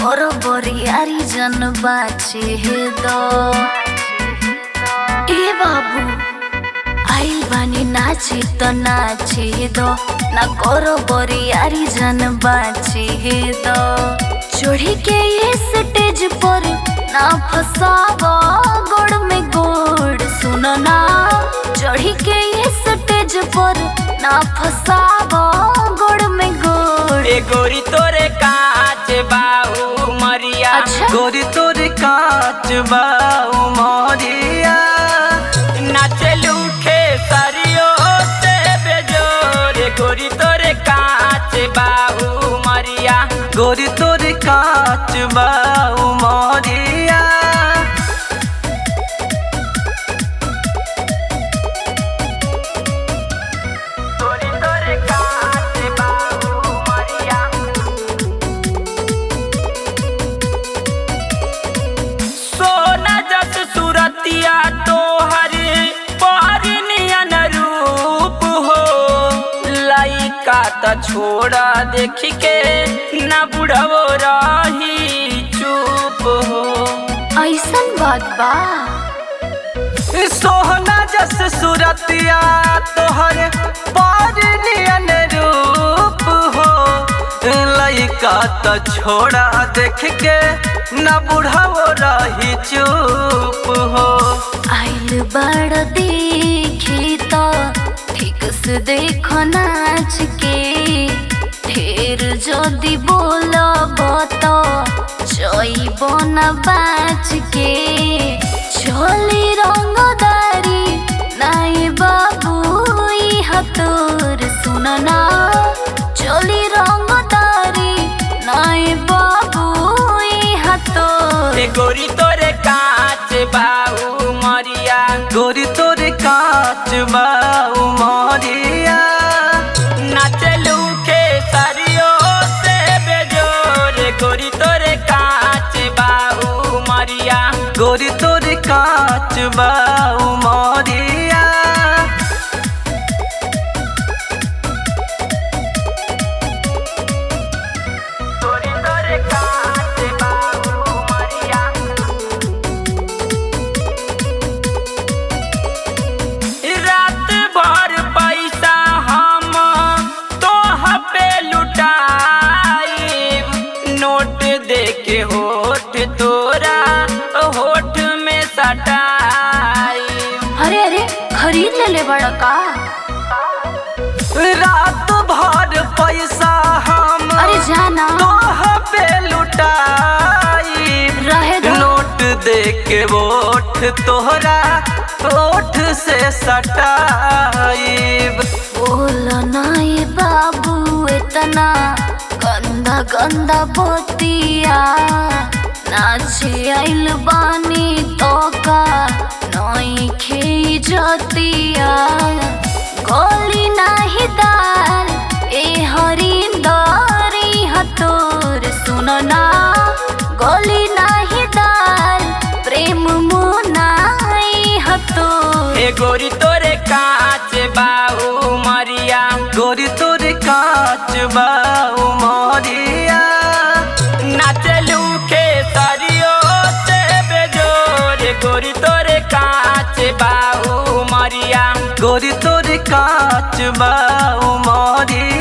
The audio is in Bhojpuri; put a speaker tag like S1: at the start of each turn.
S1: करो बरियारी जन बाचे दो ए बाबू आइल बानी नाची तो नाचे दो ना करो बरियारी जन बाचे दो चढ़ी के ये स्टेज पर ना फसावा गोड़ में गोड़ सुनो ना चढ़ी के ये स्टेज पर ना फसावा गोड़ में गोड़
S2: ए गोरी तोरे काच बाऊ मरिया
S1: अच्छा?
S2: गोरी तोरे काच बाऊ मरिया नाचलू खेसरियो से बेजोर गोरी तोरे काच बाऊ मरिया गोरी तोरे काच बाऊ मरिया गोरी तोरे काच बाऊ मरिया सोना जस सुरतिया तोहर परिनियन रूप हो लइका त छोड़ा देख के ना बुढ़वो रही चुप हो
S1: ऐसन बात बा
S2: सोना जस सुरतिया तोहर परिनियन रूप हो लइका त छोड़ा देख के ना बुढ़ावो रही चुप हो
S1: आइल बड़ देखी तो ठीक से देखो नाच के ढेर जदि बोलब तो जइबो न बाच के चली रंगदारी नाई बाबू इहा तोर सुन ना चली रंगदारी नाई बाबू इहा तोर
S2: ए गोरी तोरे काच बाऊ मरिया गोरी तोरे काच बाऊ मरिया नाचलू खेसरियो से बेजोर गोरी तोरे काच बाऊ मरिया गोरी तोरे काच बाऊ मरिया गोरी तोरे काच बाऊ मरिया रात भर पैसा हम तोह पे लुटाइब नोट दे के होठ तोरा होठ में सटाइब
S1: अरे अरे खरीद ले बड़ा का
S2: रात भर पैसा हम
S1: अरे जाना
S2: तोह पे लुटाइब
S1: रहे दो
S2: नोट दे के वोट तोहरा ओठ से सटाइब
S1: बोल नाई बाबू इतना गंदा गंदा बोतिया नाचे आइल बानी तो का नई खे जतिया गोली नाही दाल ए हरिंदरी हतोर सुनो ना गोली नाही दाल प्रेम मुनाई हतोर
S2: ए गोरी तोरे काच बाऊ मरिया गोरी तोरे काच बाऊ मरिया नाचलू खेसरियो से बेजोर गोरी तोरे काच बाऊ मरिया गोरी तोरे काच बाऊ मरिया